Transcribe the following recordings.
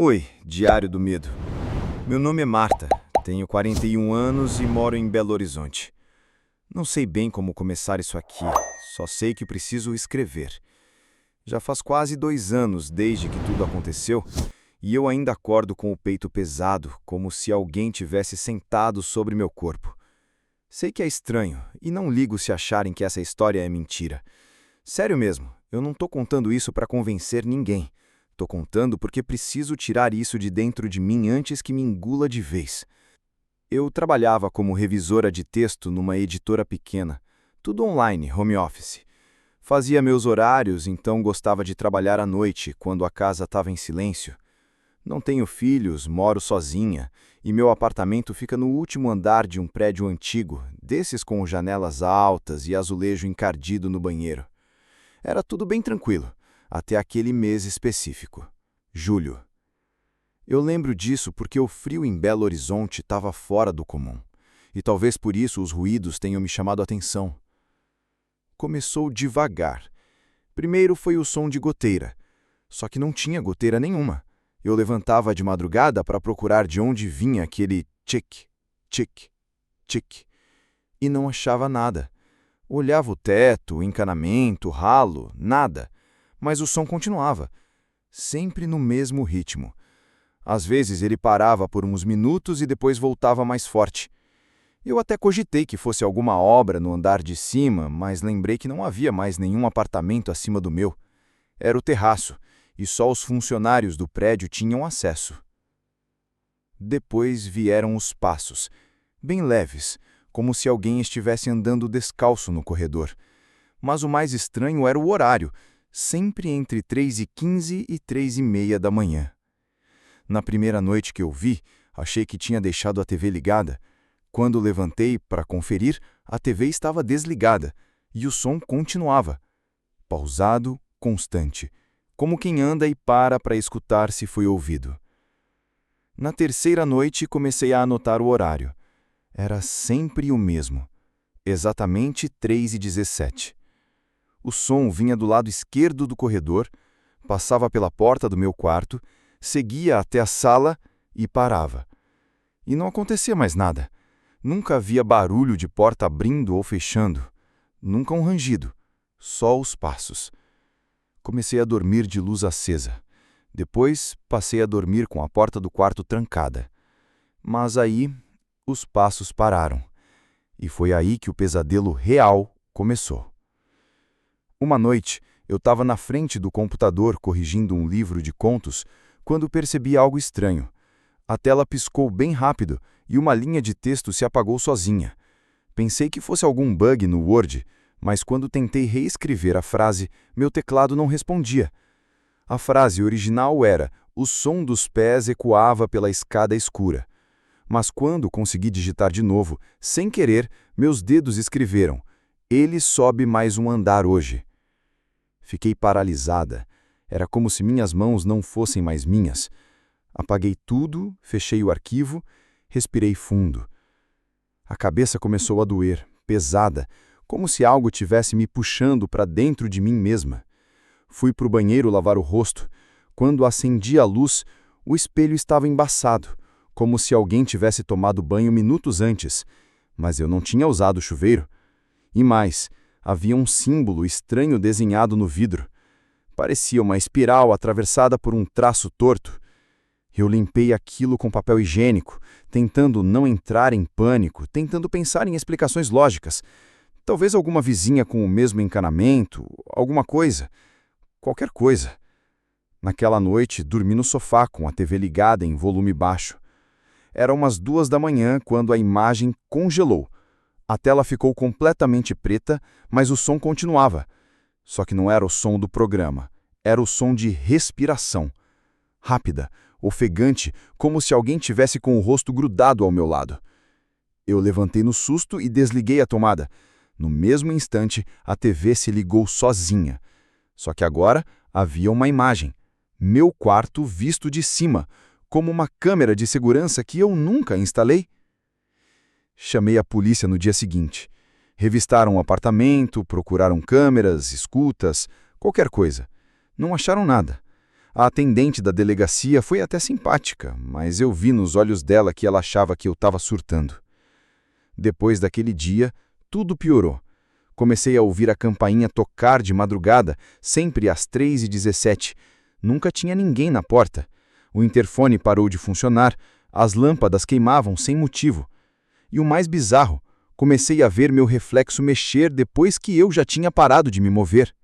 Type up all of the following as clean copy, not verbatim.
Oi, Diário do Medo. Meu nome é Marta, tenho 41 anos e moro em Belo Horizonte. Não sei bem como começar isso aqui, só sei que preciso escrever. Já faz quase 2 anos desde que tudo aconteceu e eu ainda acordo com o peito pesado, como se alguém tivesse sentado sobre meu corpo. Sei que é estranho e não ligo se acharem que essa história é mentira. Sério mesmo, eu não tô contando isso para convencer ninguém. Tô contando porque preciso tirar isso de dentro de mim antes que me engula de vez. Eu trabalhava como revisora de texto numa editora pequena, tudo online, home office. Fazia meus horários, então gostava de trabalhar à noite, quando a casa estava em silêncio. Não tenho filhos, moro sozinha, e meu apartamento fica no último andar de um prédio antigo, desses com janelas altas e azulejo encardido no banheiro. Era tudo bem tranquilo, até aquele mês específico, julho. Eu lembro disso porque o frio em Belo Horizonte estava fora do comum, e talvez por isso os ruídos tenham me chamado a atenção. Começou devagar. Primeiro foi o som de goteira, só que não tinha goteira nenhuma. Eu levantava de madrugada para procurar de onde vinha aquele tic, tic, tic, e não achava nada. Olhava o teto, o encanamento, o ralo, nada, mas o som continuava, sempre no mesmo ritmo. Às vezes ele parava por uns minutos e depois voltava mais forte. Eu até cogitei que fosse alguma obra no andar de cima, mas lembrei que não havia mais nenhum apartamento acima do meu. Era o terraço, e só os funcionários do prédio tinham acesso. Depois vieram os passos, bem leves, como se alguém estivesse andando descalço no corredor. Mas o mais estranho era o horário, sempre entre 3h15 e 3h30 da manhã. Na primeira noite que eu vi, achei que tinha deixado a TV ligada. Quando levantei para conferir, a TV estava desligada e o som continuava. Pausado, constante, como quem anda e para escutar se foi ouvido. Na terceira noite comecei a anotar o horário. Era sempre o mesmo, exatamente 3h17. O som vinha do lado esquerdo do corredor, passava pela porta do meu quarto, seguia até a sala e parava. E não acontecia mais nada. Nunca havia barulho de porta abrindo ou fechando. Nunca um rangido. Só os passos. Comecei a dormir de luz acesa. Depois, passei a dormir com a porta do quarto trancada. Mas aí, os passos pararam. E foi aí que o pesadelo real começou. Uma noite, eu estava na frente do computador corrigindo um livro de contos quando percebi algo estranho. A tela piscou bem rápido e uma linha de texto se apagou sozinha. Pensei que fosse algum bug no Word, mas quando tentei reescrever a frase, meu teclado não respondia. A frase original era: "O som dos pés ecoava pela escada escura." Mas quando consegui digitar de novo, sem querer, meus dedos escreveram: "Ele sobe mais um andar hoje." Fiquei paralisada. Era como se minhas mãos não fossem mais minhas. Apaguei tudo, fechei o arquivo, respirei fundo. A cabeça começou a doer, pesada, como se algo tivesse me puxando para dentro de mim mesma. Fui para o banheiro lavar o rosto. Quando acendi a luz, o espelho estava embaçado, como se alguém tivesse tomado banho minutos antes. Mas eu não tinha usado o chuveiro. E mais, havia um símbolo estranho desenhado no vidro. Parecia uma espiral atravessada por um traço torto. Eu limpei aquilo com papel higiênico, tentando não entrar em pânico, tentando pensar em explicações lógicas. Talvez alguma vizinha com o mesmo encanamento, alguma coisa. Qualquer coisa. Naquela noite, dormi no sofá com a TV ligada em volume baixo. Eram umas 2h quando a imagem congelou. A tela ficou completamente preta, mas o som continuava. Só que não era o som do programa. Era o som de respiração. Rápida, ofegante, como se alguém tivesse com o rosto grudado ao meu lado. Eu levantei no susto e desliguei a tomada. No mesmo instante, a TV se ligou sozinha. Só que agora havia uma imagem. Meu quarto visto de cima, como uma câmera de segurança que eu nunca instalei. Chamei a polícia no dia seguinte. Revistaram o apartamento, procuraram câmeras, escutas, qualquer coisa. Não acharam nada. A atendente da delegacia foi até simpática, mas eu vi nos olhos dela que ela achava que eu estava surtando. Depois daquele dia, tudo piorou. Comecei a ouvir a campainha tocar de madrugada, sempre às 3h17. Nunca tinha ninguém na porta. O interfone parou de funcionar, as lâmpadas queimavam sem motivo. E o mais bizarro, comecei a ver meu reflexo mexer depois que eu já tinha parado de me mover.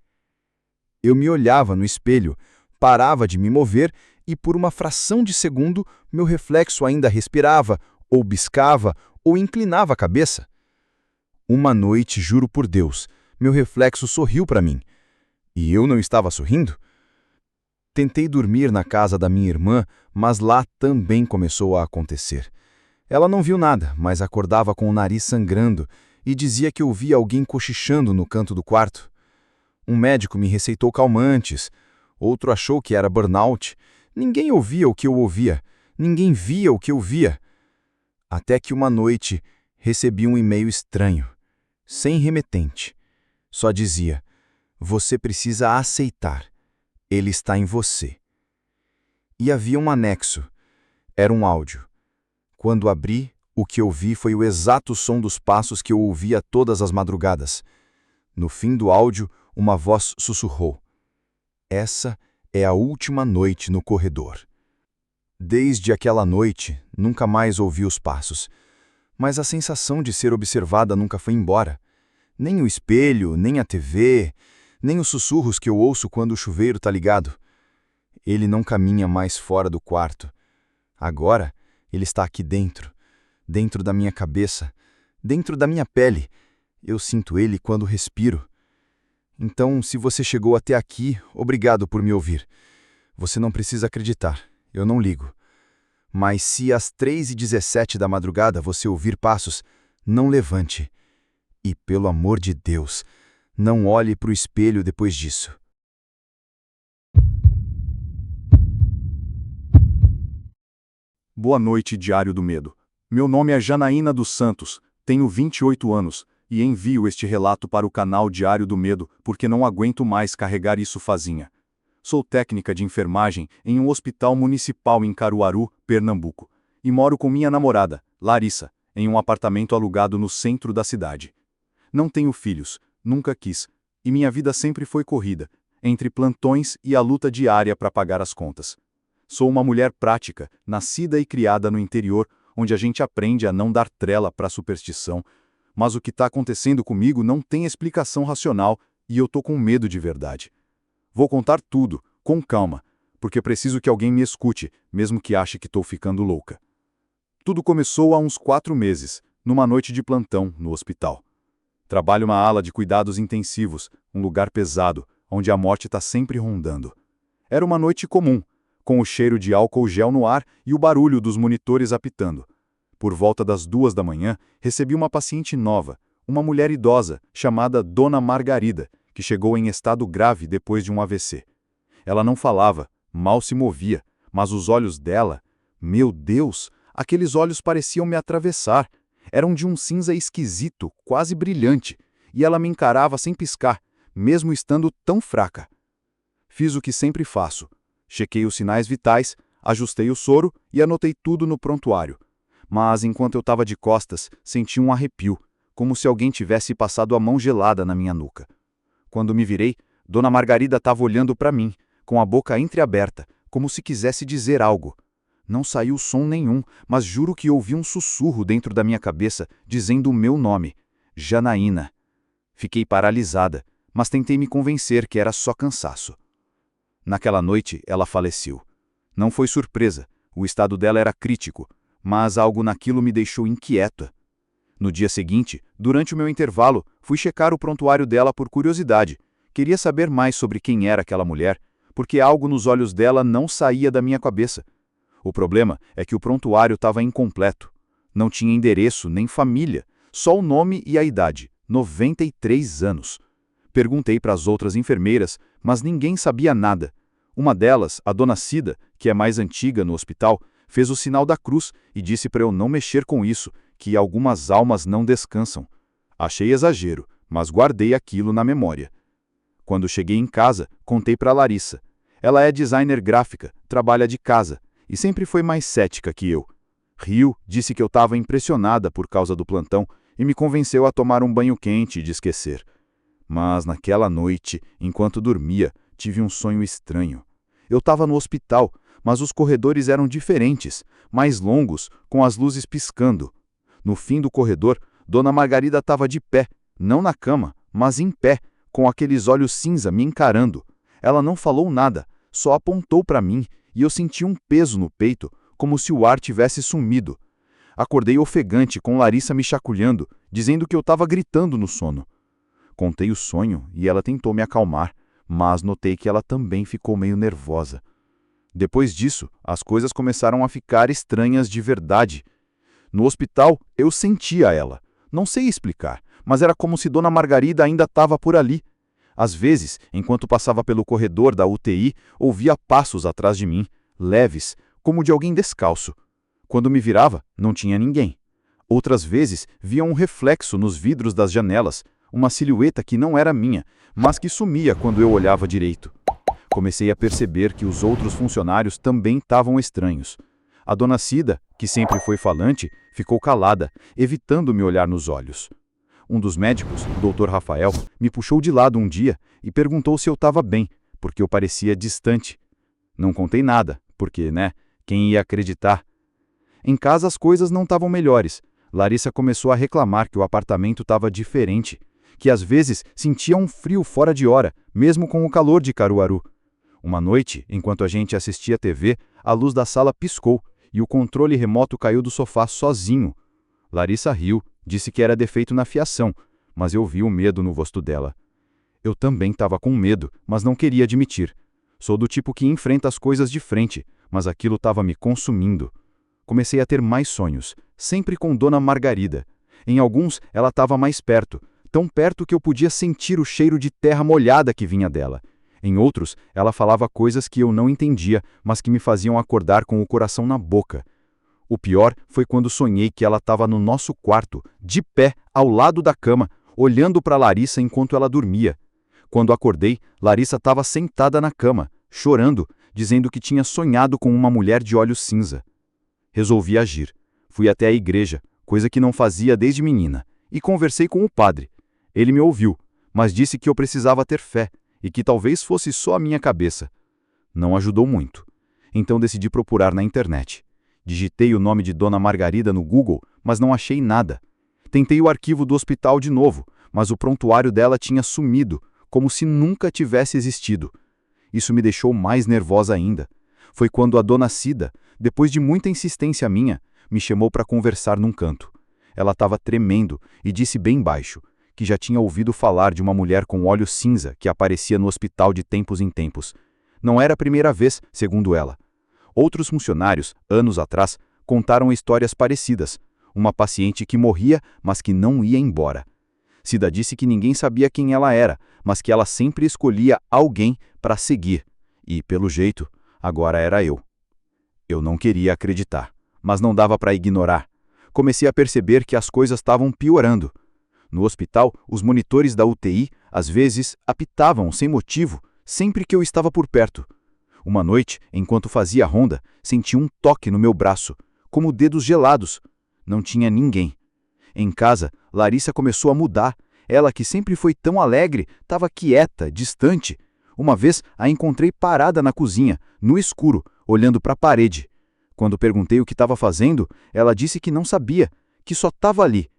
Eu me olhava no espelho, parava de me mover e por uma fração de segundo meu reflexo ainda respirava, ou piscava, ou inclinava a cabeça. Uma noite, juro por Deus, meu reflexo sorriu para mim. E eu não estava sorrindo? Tentei dormir na casa da minha irmã, mas lá também começou a acontecer. Ela não viu nada, mas acordava com o nariz sangrando e dizia que ouvia alguém cochichando no canto do quarto. Um médico me receitou calmantes, outro achou que era burnout. Ninguém ouvia o que eu ouvia, ninguém via o que eu via. Até que uma noite recebi um e-mail estranho, sem remetente. Só dizia: "Você precisa aceitar. Ele está em você." E havia um anexo. Era um áudio. Quando abri, o que eu vi foi o exato som dos passos que eu ouvia todas as madrugadas. No fim do áudio, uma voz sussurrou: "Essa é a última noite no corredor." Desde aquela noite, nunca mais ouvi os passos. Mas a sensação de ser observada nunca foi embora. Nem o espelho, nem a TV, nem os sussurros que eu ouço quando o chuveiro está ligado. Ele não caminha mais fora do quarto. Agora, ele está aqui dentro, dentro da minha cabeça, dentro da minha pele. Eu sinto ele quando respiro. Então, se você chegou até aqui, obrigado por me ouvir. Você não precisa acreditar, eu não ligo. Mas se às 3h17 da madrugada você ouvir passos, não levante. E, pelo amor de Deus, não olhe para o espelho depois disso. Boa noite, Diário do Medo. Meu nome é Janaína dos Santos, tenho 28 anos e envio este relato para o canal Diário do Medo porque não aguento mais carregar isso sozinha. Sou técnica de enfermagem em um hospital municipal em Caruaru, Pernambuco, e moro com minha namorada, Larissa, em um apartamento alugado no centro da cidade. Não tenho filhos, nunca quis, e minha vida sempre foi corrida, entre plantões e a luta diária para pagar as contas. Sou uma mulher prática, nascida e criada no interior, onde a gente aprende a não dar trela para a superstição, mas o que está acontecendo comigo não tem explicação racional e eu tô com medo de verdade. Vou contar tudo, com calma, porque preciso que alguém me escute, mesmo que ache que estou ficando louca. Tudo começou há uns 4 meses, numa noite de plantão no hospital. Trabalho uma ala de cuidados intensivos, um lugar pesado, onde a morte está sempre rondando. Era uma noite comum, com o cheiro de álcool gel no ar e o barulho dos monitores apitando. Por volta das 2 da manhã, recebi uma paciente nova, uma mulher idosa, chamada Dona Margarida, que chegou em estado grave depois de um AVC. Ela não falava, mal se movia, mas os olhos dela, meu Deus, aqueles olhos pareciam me atravessar. Eram de um cinza esquisito, quase brilhante, e ela me encarava sem piscar, mesmo estando tão fraca. Fiz o que sempre faço. Chequei os sinais vitais, ajustei o soro e anotei tudo no prontuário. Mas enquanto eu estava de costas, senti um arrepio, como se alguém tivesse passado a mão gelada na minha nuca. Quando me virei, Dona Margarida estava olhando para mim, com a boca entreaberta, como se quisesse dizer algo. Não saiu som nenhum, mas juro que ouvi um sussurro dentro da minha cabeça, dizendo o meu nome, Janaína. Fiquei paralisada, mas tentei me convencer que era só cansaço. Naquela noite, ela faleceu. Não foi surpresa, o estado dela era crítico, mas algo naquilo me deixou inquieta. No dia seguinte, durante o meu intervalo, fui checar o prontuário dela por curiosidade. Queria saber mais sobre quem era aquela mulher, porque algo nos olhos dela não saía da minha cabeça. O problema é que o prontuário estava incompleto. Não tinha endereço nem família, só o nome e a idade, 93 anos. Perguntei para as outras enfermeiras, mas ninguém sabia nada. Uma delas, a Dona Cida, que é mais antiga no hospital, fez o sinal da cruz e disse para eu não mexer com isso, que algumas almas não descansam. Achei exagero, mas guardei aquilo na memória. Quando cheguei em casa, contei para Larissa. Ela é designer gráfica, trabalha de casa e sempre foi mais cética que eu. Riu, disse que eu estava impressionada por causa do plantão e me convenceu a tomar um banho quente e de esquecer. Mas naquela noite, enquanto dormia, tive um sonho estranho. Eu estava no hospital, mas os corredores eram diferentes, mais longos, com as luzes piscando. No fim do corredor, Dona Margarida estava de pé, não na cama, mas em pé, com aqueles olhos cinza me encarando. Ela não falou nada, só apontou para mim e eu senti um peso no peito, como se o ar tivesse sumido. Acordei ofegante, com Larissa me chacoalhando, dizendo que eu estava gritando no sono. Contei o sonho e ela tentou me acalmar, mas notei que ela também ficou meio nervosa. Depois disso, as coisas começaram a ficar estranhas de verdade. No hospital, eu sentia ela. Não sei explicar, mas era como se Dona Margarida ainda estava por ali. Às vezes, enquanto passava pelo corredor da UTI, ouvia passos atrás de mim, leves, como de alguém descalço. Quando me virava, não tinha ninguém. Outras vezes, via um reflexo nos vidros das janelas, uma silhueta que não era minha, mas que sumia quando eu olhava direito. Comecei a perceber que os outros funcionários também estavam estranhos. A dona Cida, que sempre foi falante, ficou calada, evitando me olhar nos olhos. Um dos médicos, o Dr. Rafael, me puxou de lado um dia e perguntou se eu estava bem, porque eu parecia distante. Não contei nada, porque, quem ia acreditar? Em casa as coisas não estavam melhores. Larissa começou a reclamar que o apartamento estava diferente, que às vezes sentia um frio fora de hora, mesmo com o calor de Caruaru. Uma noite, enquanto a gente assistia TV, a luz da sala piscou e o controle remoto caiu do sofá sozinho. Larissa riu, disse que era defeito na fiação, mas eu vi o medo no rosto dela. Eu também estava com medo, mas não queria admitir. Sou do tipo que enfrenta as coisas de frente, mas aquilo estava me consumindo. Comecei a ter mais sonhos, sempre com Dona Margarida. Em alguns, ela estava mais perto, tão perto que eu podia sentir o cheiro de terra molhada que vinha dela. Em outros, ela falava coisas que eu não entendia, mas que me faziam acordar com o coração na boca. O pior foi quando sonhei que ela estava no nosso quarto, de pé, ao lado da cama, olhando para Larissa enquanto ela dormia. Quando acordei, Larissa estava sentada na cama, chorando, dizendo que tinha sonhado com uma mulher de olhos cinza. Resolvi agir. Fui até a igreja, coisa que não fazia desde menina, e conversei com o padre. Ele me ouviu, mas disse que eu precisava ter fé, e que talvez fosse só a minha cabeça. Não ajudou muito. Então decidi procurar na internet. Digitei o nome de Dona Margarida no Google, mas não achei nada. Tentei o arquivo do hospital de novo, mas o prontuário dela tinha sumido, como se nunca tivesse existido. Isso me deixou mais nervosa ainda. Foi quando a Dona Cida, depois de muita insistência minha, me chamou para conversar num canto. Ela estava tremendo e disse bem baixo que já tinha ouvido falar de uma mulher com olhos cinza que aparecia no hospital de tempos em tempos. Não era a primeira vez, segundo ela. Outros funcionários, anos atrás, contaram histórias parecidas. Uma paciente que morria, mas que não ia embora. Cida disse que ninguém sabia quem ela era, mas que ela sempre escolhia alguém para seguir. E, pelo jeito, agora era eu. Eu não queria acreditar, mas não dava para ignorar. Comecei a perceber que as coisas estavam piorando. No hospital, os monitores da UTI, às vezes, apitavam sem motivo, sempre que eu estava por perto. Uma noite, enquanto fazia a ronda, senti um toque no meu braço, como dedos gelados. Não tinha ninguém. Em casa, Larissa começou a mudar. Ela, que sempre foi tão alegre, estava quieta, distante. Uma vez, a encontrei parada na cozinha, no escuro, olhando para a parede. Quando perguntei o que estava fazendo, ela disse que não sabia, que só estava ali.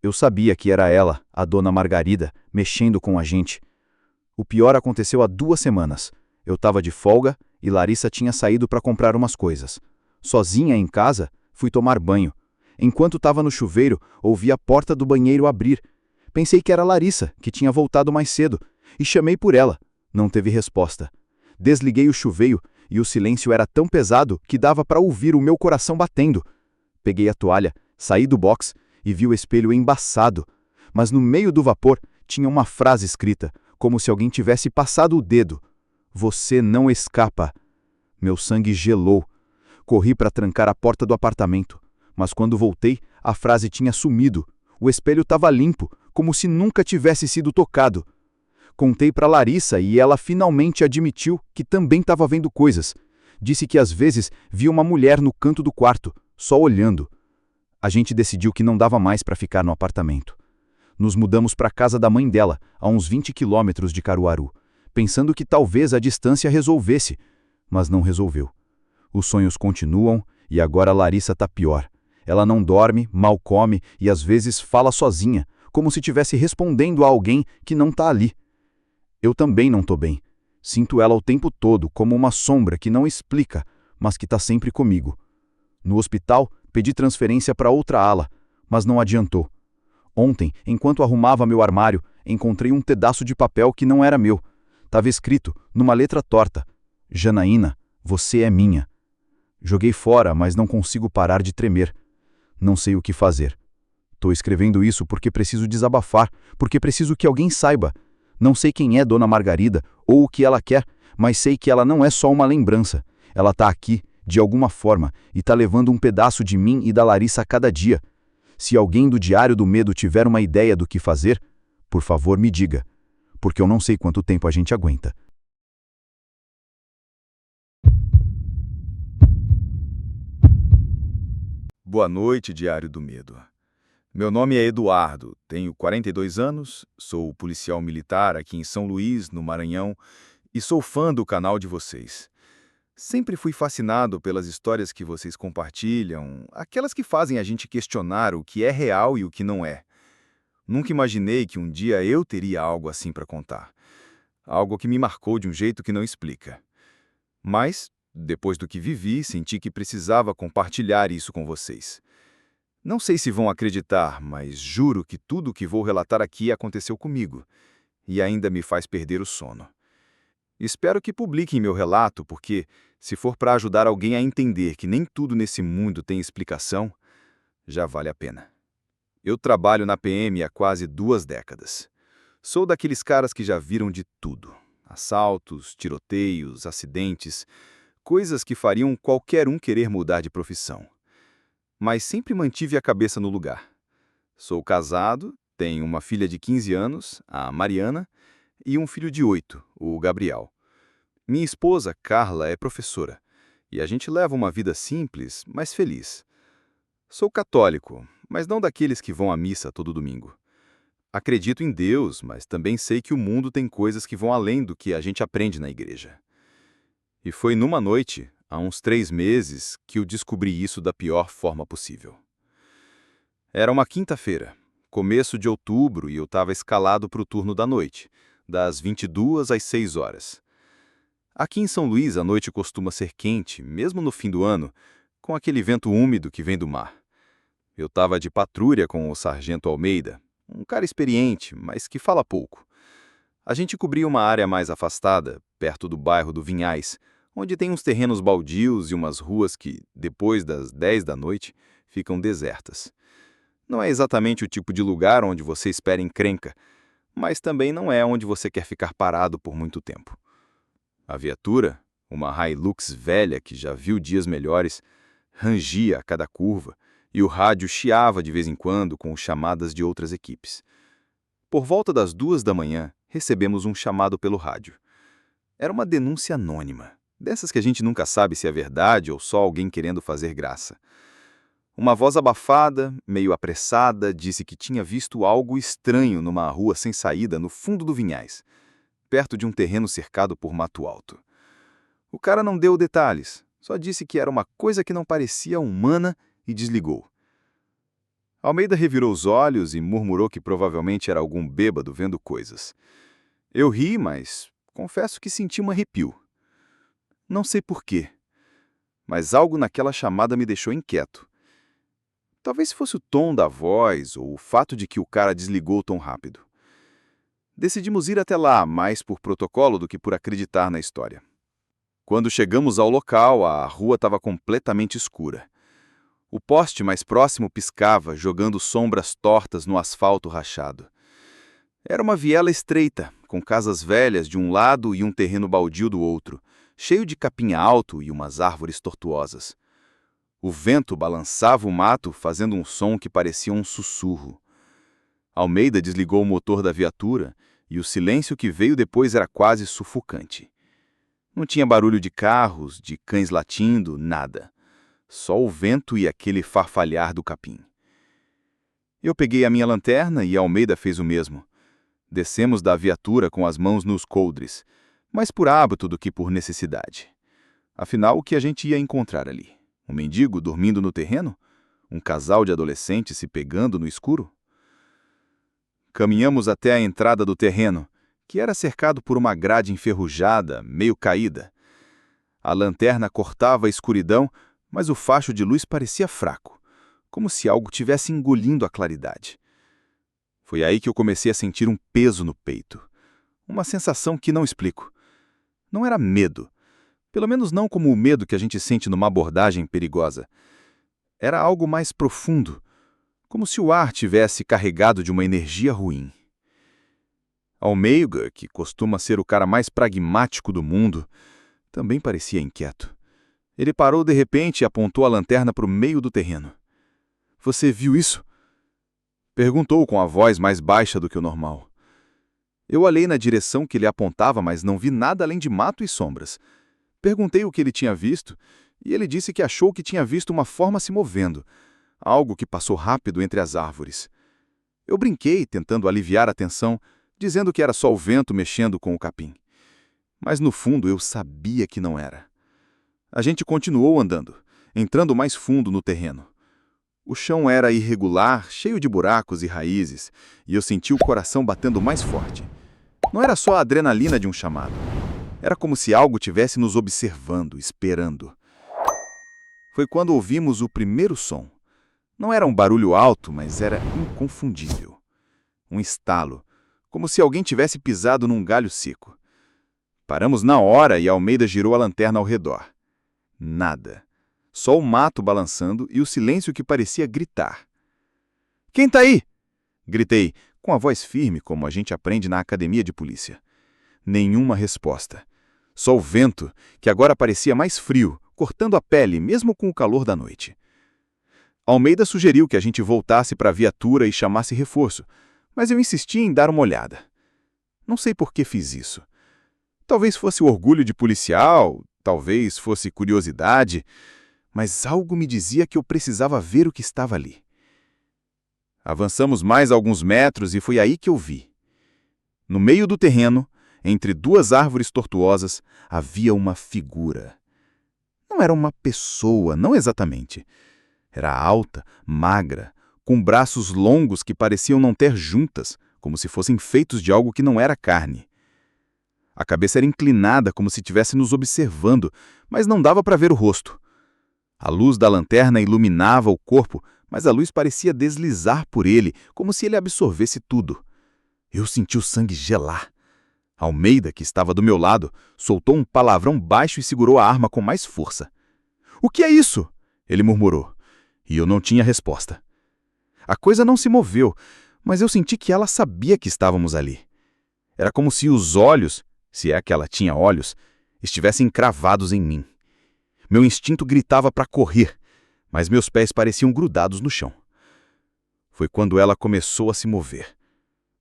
Eu sabia que era ela, a Dona Margarida, mexendo com a gente. O pior aconteceu há 2 semanas. Eu estava de folga e Larissa tinha saído para comprar umas coisas. Sozinha em casa, fui tomar banho. Enquanto estava no chuveiro, ouvi a porta do banheiro abrir. Pensei que era Larissa, que tinha voltado mais cedo, e chamei por ela. Não teve resposta. Desliguei o chuveiro e o silêncio era tão pesado que dava para ouvir o meu coração batendo. Peguei a toalha, saí do box e vi o espelho embaçado. Mas no meio do vapor tinha uma frase escrita, como se alguém tivesse passado o dedo. Você não escapa. Meu sangue gelou. Corri para trancar a porta do apartamento. Mas quando voltei, a frase tinha sumido. O espelho estava limpo, como se nunca tivesse sido tocado. Contei para Larissa e ela finalmente admitiu que também estava vendo coisas. Disse que às vezes via uma mulher no canto do quarto, só olhando. A gente decidiu que não dava mais para ficar no apartamento. Nos mudamos para a casa da mãe dela, a uns 20 quilômetros de Caruaru, pensando que talvez a distância resolvesse, mas não resolveu. Os sonhos continuam e agora Larissa está pior. Ela não dorme, mal come e às vezes fala sozinha, como se estivesse respondendo a alguém que não está ali. Eu também não estou bem. Sinto ela o tempo todo como uma sombra que não explica, mas que está sempre comigo. No hospital, pedi transferência para outra ala, mas não adiantou. Ontem, enquanto arrumava meu armário, encontrei um pedaço de papel que não era meu. Estava escrito, numa letra torta: Janaína, você é minha. Joguei fora, mas não consigo parar de tremer. Não sei o que fazer. Estou escrevendo isso porque preciso desabafar, porque preciso que alguém saiba. Não sei quem é Dona Margarida ou o que ela quer, mas sei que ela não é só uma lembrança. Ela está aqui, de alguma forma, e está levando um pedaço de mim e da Larissa a cada dia. Se alguém do Diário do Medo tiver uma ideia do que fazer, por favor me diga, porque eu não sei quanto tempo a gente aguenta. Boa noite, Diário do Medo. Meu nome é Eduardo, tenho 42 anos, sou policial militar aqui em São Luís, no Maranhão, e sou fã do canal de vocês. Sempre fui fascinado pelas histórias que vocês compartilham, aquelas que fazem a gente questionar o que é real e o que não é. Nunca imaginei que um dia eu teria algo assim para contar. Algo que me marcou de um jeito que não explica. Mas, depois do que vivi, senti que precisava compartilhar isso com vocês. Não sei se vão acreditar, mas juro que tudo o que vou relatar aqui aconteceu comigo, e ainda me faz perder o sono. Espero que publiquem meu relato, porque, se for para ajudar alguém a entender que nem tudo nesse mundo tem explicação, já vale a pena. Eu trabalho na PM há quase 2 décadas. Sou daqueles caras que já viram de tudo: assaltos, tiroteios, acidentes, coisas que fariam qualquer um querer mudar de profissão. Mas sempre mantive a cabeça no lugar. Sou casado, tenho uma filha de 15 anos, a Mariana, e um filho de 8, o Gabriel. Minha esposa, Carla, é professora, e a gente leva uma vida simples, mas feliz. Sou católico, mas não daqueles que vão à missa todo domingo. Acredito em Deus, mas também sei que o mundo tem coisas que vão além do que a gente aprende na igreja. E foi numa noite, há uns 3 meses, que eu descobri isso da pior forma possível. Era uma quinta-feira, começo de outubro, e eu estava escalado para o turno da noite, das 22 às 6 horas. Aqui em São Luís, a noite costuma ser quente, mesmo no fim do ano, com aquele vento úmido que vem do mar. Eu estava de patrulha com o sargento Almeida, um cara experiente, mas que fala pouco. A gente cobria uma área mais afastada, perto do bairro do Vinhais, onde tem uns terrenos baldios e umas ruas que, depois das 10 da noite, ficam desertas. Não é exatamente o tipo de lugar onde você espera encrenca, mas também não é onde você quer ficar parado por muito tempo. A viatura, uma Hilux velha que já viu dias melhores, rangia a cada curva e o rádio chiava de vez em quando com chamadas de outras equipes. Por volta das 2 da manhã, recebemos um chamado pelo rádio. Era uma denúncia anônima, dessas que a gente nunca sabe se é verdade ou só alguém querendo fazer graça. Uma voz abafada, meio apressada, disse que tinha visto algo estranho numa rua sem saída no fundo do Vinhais, perto de um terreno cercado por mato alto. O cara não deu detalhes, só disse que era uma coisa que não parecia humana e desligou. Almeida revirou os olhos e murmurou que provavelmente era algum bêbado vendo coisas. Eu ri, mas confesso que senti um arrepio. Não sei por quê, mas algo naquela chamada me deixou inquieto. Talvez fosse o tom da voz ou o fato de que o cara desligou tão rápido. Decidimos ir até lá, mais por protocolo do que por acreditar na história. Quando chegamos ao local, a rua estava completamente escura. O poste mais próximo piscava, jogando sombras tortas no asfalto rachado. Era uma viela estreita, com casas velhas de um lado e um terreno baldio do outro, cheio de capim alto e umas árvores tortuosas. O vento balançava o mato, fazendo um som que parecia um sussurro. Almeida desligou o motor da viatura e o silêncio que veio depois era quase sufocante. Não tinha barulho de carros, de cães latindo, nada. Só o vento e aquele farfalhar do capim. Eu peguei a minha lanterna e Almeida fez o mesmo. Descemos da viatura com as mãos nos coldres, mais por hábito do que por necessidade. Afinal, o que a gente ia encontrar ali? Um mendigo dormindo no terreno? Um casal de adolescentes se pegando no escuro? Caminhamos até a entrada do terreno, que era cercado por uma grade enferrujada, meio caída. A lanterna cortava a escuridão, mas o facho de luz parecia fraco, como se algo tivesse engolindo a claridade. Foi aí que eu comecei a sentir um peso no peito. Uma sensação que não explico. Não era medo. Pelo menos não como o medo que a gente sente numa abordagem perigosa. Era algo mais profundo, como se o ar tivesse carregado de uma energia ruim. Almeida, que costuma ser o cara mais pragmático do mundo, também parecia inquieto. Ele parou de repente e apontou a lanterna para o meio do terreno. "Você viu isso?" Perguntou com a voz mais baixa do que o normal. Eu olhei na direção que ele apontava, mas não vi nada além de mato e sombras. Perguntei o que ele tinha visto, e ele disse que achou que tinha visto uma forma se movendo, algo que passou rápido entre as árvores. Eu brinquei, tentando aliviar a tensão, dizendo que era só o vento mexendo com o capim. Mas no fundo eu sabia que não era. A gente continuou andando, entrando mais fundo no terreno. O chão era irregular, cheio de buracos e raízes, e eu senti o coração batendo mais forte. Não era só a adrenalina de um chamado. Era como se algo tivesse nos observando, esperando. Foi quando ouvimos o primeiro som. Não era um barulho alto, mas era inconfundível. Um estalo, como se alguém tivesse pisado num galho seco. Paramos na hora e Almeida girou a lanterna ao redor. Nada. Só o mato balançando e o silêncio que parecia gritar. "Quem tá aí?" Gritei, com a voz firme como a gente aprende na academia de polícia. Nenhuma resposta. Só o vento, que agora parecia mais frio, cortando a pele mesmo com o calor da noite. Almeida sugeriu que a gente voltasse para a viatura e chamasse reforço, mas eu insisti em dar uma olhada. Não sei por que fiz isso. Talvez fosse o orgulho de policial, talvez fosse curiosidade, mas algo me dizia que eu precisava ver o que estava ali. Avançamos mais alguns metros e foi aí que eu vi. No meio do terreno, entre duas árvores tortuosas, havia uma figura. Não era uma pessoa, não exatamente. Era alta, magra, com braços longos que pareciam não ter juntas, como se fossem feitos de algo que não era carne. A cabeça era inclinada, como se estivesse nos observando, mas não dava para ver o rosto. A luz da lanterna iluminava o corpo, mas a luz parecia deslizar por ele, como se ele absorvesse tudo. Eu senti o sangue gelar. Almeida, que estava do meu lado, soltou um palavrão baixo e segurou a arma com mais força. "O que é isso?" ele murmurou, e eu não tinha resposta. A coisa não se moveu, mas eu senti que ela sabia que estávamos ali. Era como se os olhos, se é que ela tinha olhos, estivessem cravados em mim. Meu instinto gritava para correr, mas meus pés pareciam grudados no chão. Foi quando ela começou a se mover.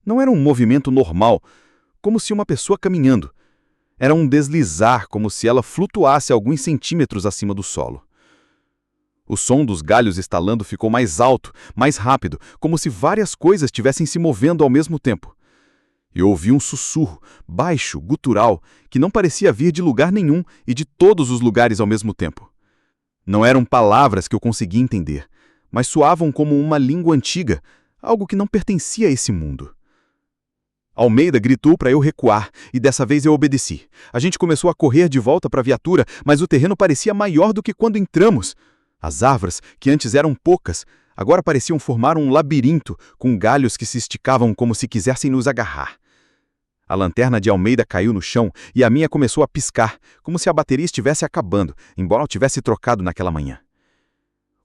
Não era um movimento normal, como se uma pessoa caminhando. Era um deslizar, como se ela flutuasse alguns centímetros acima do solo. O som dos galhos estalando ficou mais alto, mais rápido, como se várias coisas estivessem se movendo ao mesmo tempo. Eu ouvi um sussurro, baixo, gutural, que não parecia vir de lugar nenhum e de todos os lugares ao mesmo tempo. Não eram palavras que eu conseguia entender, mas soavam como uma língua antiga, algo que não pertencia a esse mundo. Almeida gritou para eu recuar, e dessa vez eu obedeci. A gente começou a correr de volta para a viatura, mas o terreno parecia maior do que quando entramos. As árvores, que antes eram poucas, agora pareciam formar um labirinto, com galhos que se esticavam como se quisessem nos agarrar. A lanterna de Almeida caiu no chão e a minha começou a piscar, como se a bateria estivesse acabando, embora eu tivesse trocado naquela manhã.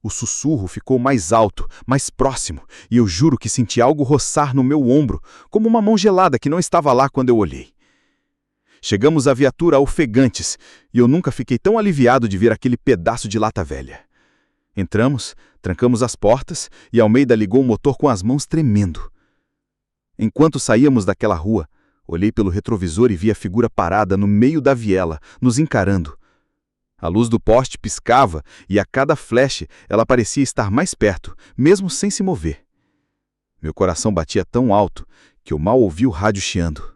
O sussurro ficou mais alto, mais próximo, e eu juro que senti algo roçar no meu ombro, como uma mão gelada que não estava lá quando eu olhei. Chegamos à viatura ofegantes, e eu nunca fiquei tão aliviado de ver aquele pedaço de lata velha. Entramos, trancamos as portas, e Almeida ligou o motor com as mãos tremendo. Enquanto saíamos daquela rua, Olhei pelo retrovisor e vi a figura parada no meio da viela, nos encarando. A luz do poste piscava e a cada flash ela parecia estar mais perto, mesmo sem se mover. Meu coração batia tão alto que eu mal ouvi o rádio chiando.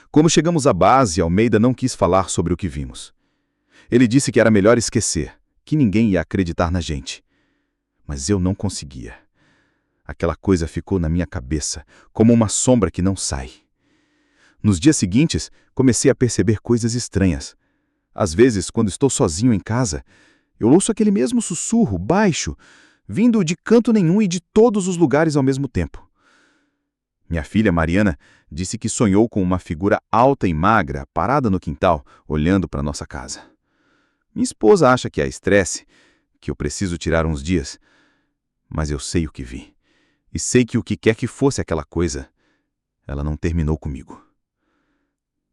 Quando chegamos à base, Almeida não quis falar sobre o que vimos. Ele disse que era melhor esquecer, que ninguém ia acreditar na gente. Mas eu não conseguia. Aquela coisa ficou na minha cabeça, como uma sombra que não sai. Nos dias seguintes, comecei a perceber coisas estranhas. Às vezes, quando estou sozinho em casa, eu ouço aquele mesmo sussurro, baixo, vindo de canto nenhum e de todos os lugares ao mesmo tempo. Minha filha, Mariana, disse que sonhou com uma figura alta e magra, parada no quintal, olhando para nossa casa. Minha esposa acha que é estresse, que eu preciso tirar uns dias, mas eu sei o que vi. E sei que o que quer que fosse aquela coisa, ela não terminou comigo.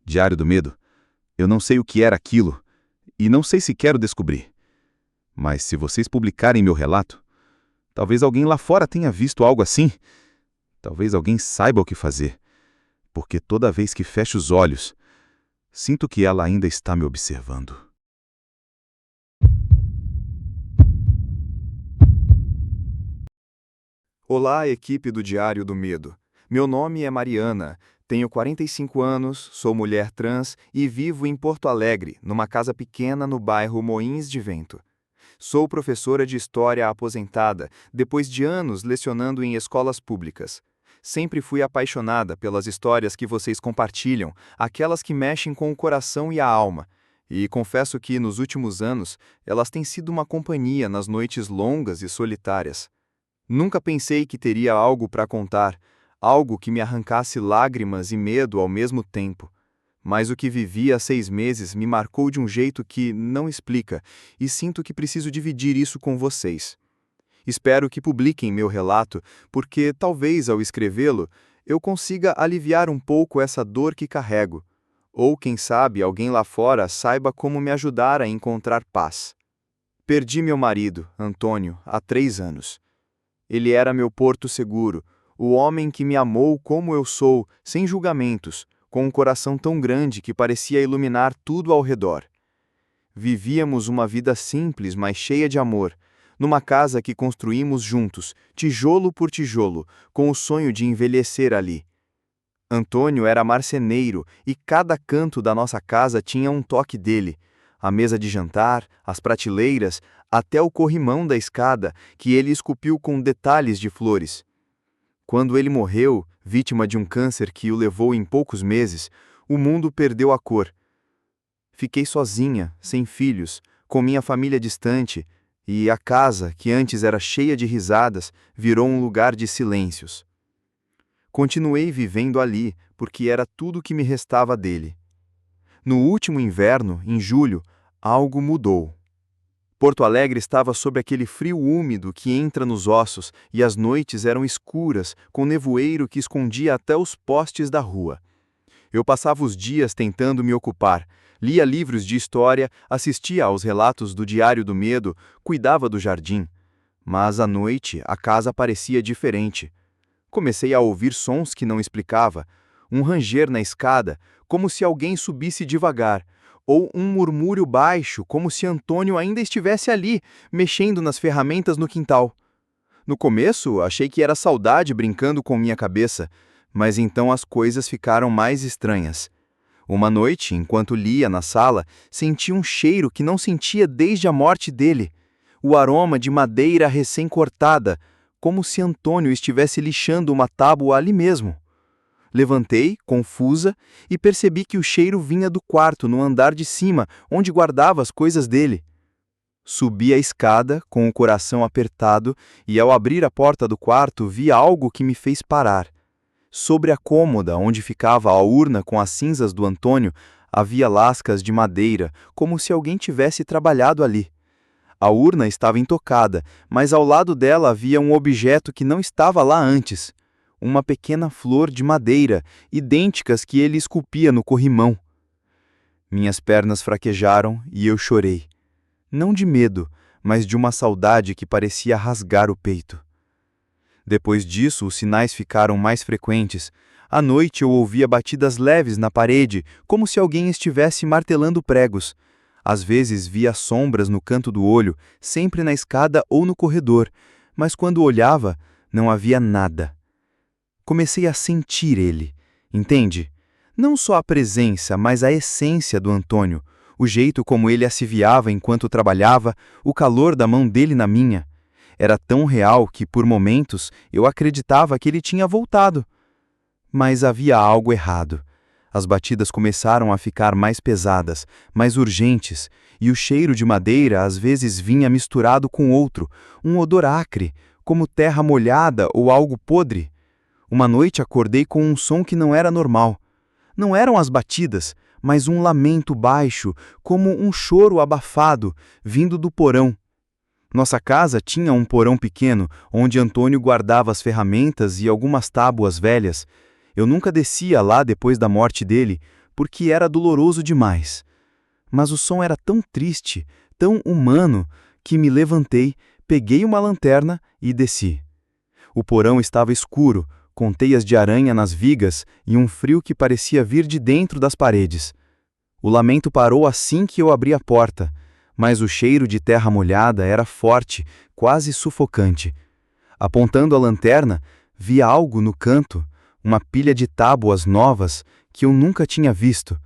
Diário do Medo, eu não sei o que era aquilo e não sei se quero descobrir. Mas se vocês publicarem meu relato, talvez alguém lá fora tenha visto algo assim. Talvez alguém saiba o que fazer, porque toda vez que fecho os olhos, sinto que ela ainda está me observando. Olá, equipe do Diário do Medo. Meu nome é Mariana, tenho 45 anos, sou mulher trans e vivo em Porto Alegre, numa casa pequena no bairro Moinhos de Vento. Sou professora de História aposentada, depois de anos lecionando em escolas públicas. Sempre fui apaixonada pelas histórias que vocês compartilham, aquelas que mexem com o coração e a alma. E confesso que, nos últimos anos, elas têm sido uma companhia nas noites longas e solitárias. Nunca pensei que teria algo para contar, algo que me arrancasse lágrimas e medo ao mesmo tempo. Mas o que vivi há 6 meses me marcou de um jeito que não explica, e sinto que preciso dividir isso com vocês. Espero que publiquem meu relato, porque talvez ao escrevê-lo eu consiga aliviar um pouco essa dor que carrego. Ou, quem sabe, alguém lá fora saiba como me ajudar a encontrar paz. Perdi meu marido, Antônio, há 3 anos. Ele era meu porto seguro, o homem que me amou como eu sou, sem julgamentos, com um coração tão grande que parecia iluminar tudo ao redor. Vivíamos uma vida simples, mas cheia de amor, numa casa que construímos juntos, tijolo por tijolo, com o sonho de envelhecer ali. Antônio era marceneiro e cada canto da nossa casa tinha um toque dele. A mesa de jantar, as prateleiras, até o corrimão da escada, que ele esculpiu com detalhes de flores. Quando ele morreu, vítima de um câncer que o levou em poucos meses, o mundo perdeu a cor. Fiquei sozinha, sem filhos, com minha família distante, e a casa, que antes era cheia de risadas, virou um lugar de silêncios. Continuei vivendo ali, porque era tudo o que me restava dele. No último inverno, em julho, algo mudou. Porto Alegre estava sob aquele frio úmido que entra nos ossos e as noites eram escuras, com nevoeiro que escondia até os postes da rua. Eu passava os dias tentando me ocupar, lia livros de história, assistia aos relatos do Diário do Medo, cuidava do jardim. Mas à noite a casa parecia diferente. Comecei a ouvir sons que não explicava, um ranger na escada, como se alguém subisse devagar, ou um murmúrio baixo, como se Antônio ainda estivesse ali, mexendo nas ferramentas no quintal. No começo, achei que era saudade brincando com minha cabeça, mas então as coisas ficaram mais estranhas. Uma noite, enquanto lia na sala, senti um cheiro que não sentia desde a morte dele. O aroma de madeira recém-cortada, como se Antônio estivesse lixando uma tábua ali mesmo. Levantei, confusa, e percebi que o cheiro vinha do quarto no andar de cima, onde guardava as coisas dele. Subi a escada, com o coração apertado, e ao abrir a porta do quarto vi algo que me fez parar. Sobre a cômoda onde ficava a urna com as cinzas do Antônio, havia lascas de madeira, como se alguém tivesse trabalhado ali. A urna estava intocada, mas ao lado dela havia um objeto que não estava lá antes. Uma pequena flor de madeira, idênticas que ele esculpia no corrimão. Minhas pernas fraquejaram e eu chorei. Não de medo, mas de uma saudade que parecia rasgar o peito. Depois disso, os sinais ficaram mais frequentes. À noite eu ouvia batidas leves na parede, como se alguém estivesse martelando pregos. Às vezes via sombras no canto do olho, sempre na escada ou no corredor, mas quando olhava, não havia nada. Comecei a sentir ele, entende? Não só a presença, mas a essência do Antônio, o jeito como ele assoviava enquanto trabalhava, o calor da mão dele na minha. Era tão real que, por momentos, eu acreditava que ele tinha voltado. Mas havia algo errado. As batidas começaram a ficar mais pesadas, mais urgentes, e o cheiro de madeira às vezes vinha misturado com outro, um odor acre, como terra molhada ou algo podre. Uma noite acordei com um som que não era normal. Não eram as batidas, mas um lamento baixo, como um choro abafado, vindo do porão. Nossa casa tinha um porão pequeno, onde Antônio guardava as ferramentas e algumas tábuas velhas. Eu nunca descia lá depois da morte dele, porque era doloroso demais. Mas o som era tão triste, tão humano, que me levantei, peguei uma lanterna e desci. O porão estava escuro, com teias de aranha nas vigas e um frio que parecia vir de dentro das paredes. O lamento parou assim que eu abri a porta, mas o cheiro de terra molhada era forte, quase sufocante. Apontando a lanterna, vi algo no canto, uma pilha de tábuas novas que eu nunca tinha visto,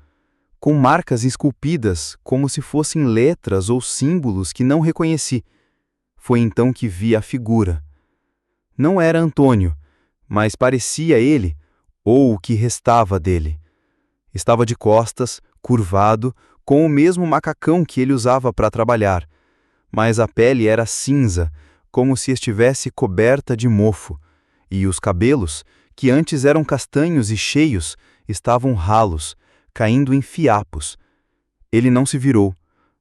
com marcas esculpidas como se fossem letras ou símbolos que não reconheci. Foi então que vi a figura. Não era Antônio, mas parecia ele, ou o que restava dele. Estava de costas, curvado, com o mesmo macacão que ele usava para trabalhar, mas a pele era cinza, como se estivesse coberta de mofo, e os cabelos, que antes eram castanhos e cheios, estavam ralos, caindo em fiapos. Ele não se virou,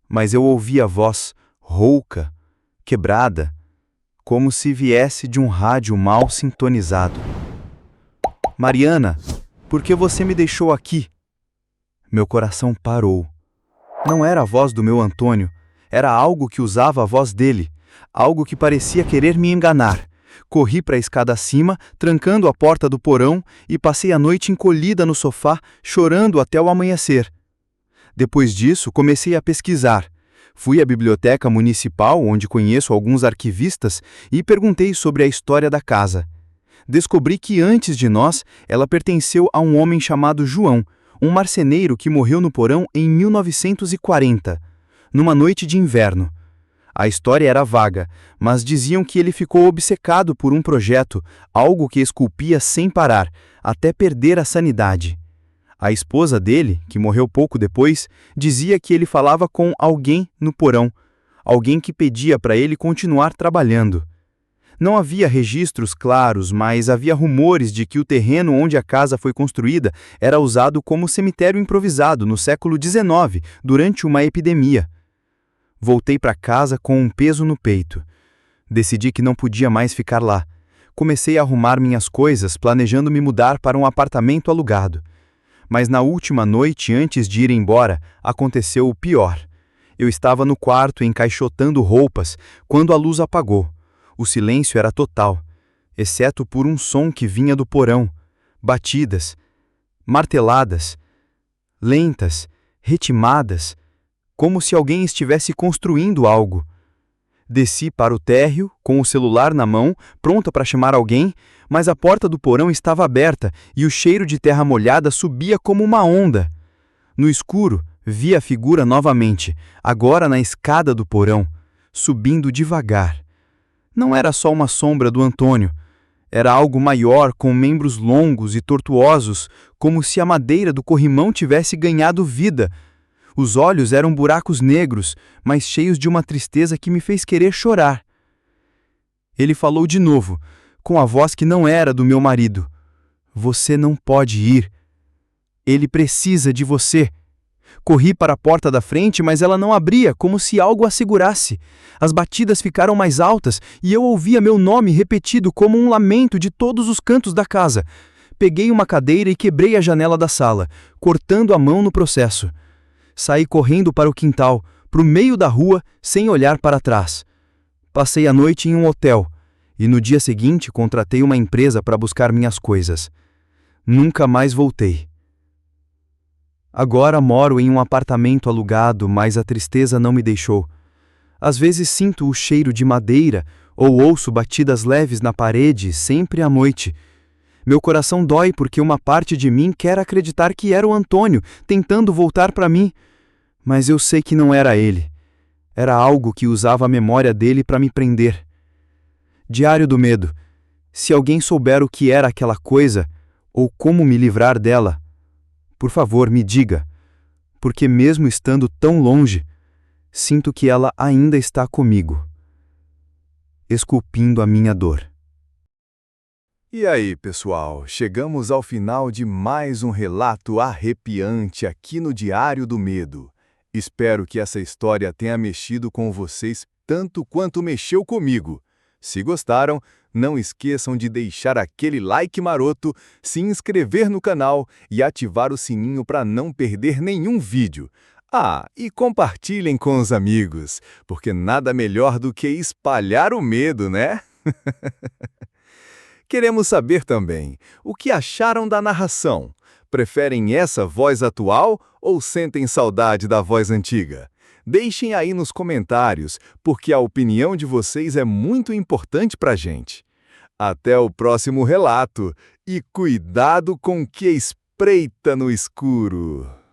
mas eu ouvi a voz, rouca, quebrada, como se viesse de um rádio mal sintonizado. Mariana, por que você me deixou aqui? Meu coração parou. Não era a voz do meu Antônio, era algo que usava a voz dele, algo que parecia querer me enganar. Corri para a escada acima, trancando a porta do porão, e passei a noite encolhida no sofá, chorando até o amanhecer. Depois disso, comecei a pesquisar. Fui à biblioteca municipal, onde conheço alguns arquivistas, e perguntei sobre a história da casa. Descobri que antes de nós, ela pertenceu a um homem chamado João, um marceneiro que morreu no porão em 1940, numa noite de inverno. A história era vaga, mas diziam que ele ficou obcecado por um projeto, algo que esculpia sem parar, até perder a sanidade. A esposa dele, que morreu pouco depois, dizia que ele falava com alguém no porão, alguém que pedia para ele continuar trabalhando. Não havia registros claros, mas havia rumores de que o terreno onde a casa foi construída era usado como cemitério improvisado no século XIX, durante uma epidemia. Voltei para casa com um peso no peito. Decidi que não podia mais ficar lá. Comecei a arrumar minhas coisas, planejando me mudar para um apartamento alugado. Mas na última noite, antes de ir embora, aconteceu o pior. Eu estava no quarto encaixotando roupas, quando a luz apagou. O silêncio era total, exceto por um som que vinha do porão. Batidas, marteladas, lentas, ritmadas, como se alguém estivesse construindo algo. Desci para o térreo, com o celular na mão, pronta para chamar alguém, mas a porta do porão estava aberta e o cheiro de terra molhada subia como uma onda. No escuro, vi a figura novamente, agora na escada do porão, subindo devagar. Não era só uma sombra do Antônio. Era algo maior, com membros longos e tortuosos, como se a madeira do corrimão tivesse ganhado vida. Os olhos eram buracos negros, mas cheios de uma tristeza que me fez querer chorar. Ele falou de novo, com a voz que não era do meu marido. Você não pode ir. Ele precisa de você. Corri para a porta da frente, mas ela não abria, como se algo a segurasse. As batidas ficaram mais altas e eu ouvia meu nome repetido como um lamento de todos os cantos da casa. Peguei uma cadeira e quebrei a janela da sala, cortando a mão no processo. Saí correndo para o quintal, para o meio da rua, sem olhar para trás. Passei a noite em um hotel e no dia seguinte contratei uma empresa para buscar minhas coisas. Nunca mais voltei. Agora moro em um apartamento alugado, mas a tristeza não me deixou. Às vezes sinto o cheiro de madeira ou ouço batidas leves na parede, sempre à noite. Meu coração dói porque uma parte de mim quer acreditar que era o Antônio, tentando voltar para mim. Mas eu sei que não era ele. Era algo que usava a memória dele para me prender. Diário do Medo. Se alguém souber o que era aquela coisa, ou como me livrar dela, por favor, me diga, porque mesmo estando tão longe, sinto que ela ainda está comigo, esculpindo a minha dor. E aí, pessoal, chegamos ao final de mais um relato arrepiante aqui no Diário do Medo. Espero que essa história tenha mexido com vocês tanto quanto mexeu comigo. Se gostaram, não esqueçam de deixar aquele like maroto, se inscrever no canal e ativar o sininho para não perder nenhum vídeo. Ah, e compartilhem com os amigos, porque nada melhor do que espalhar o medo, né? Queremos saber também, o que acharam da narração? Preferem essa voz atual ou sentem saudade da voz antiga? Deixem aí nos comentários, porque a opinião de vocês é muito importante pra gente. Até o próximo relato e cuidado com o que espreita no escuro!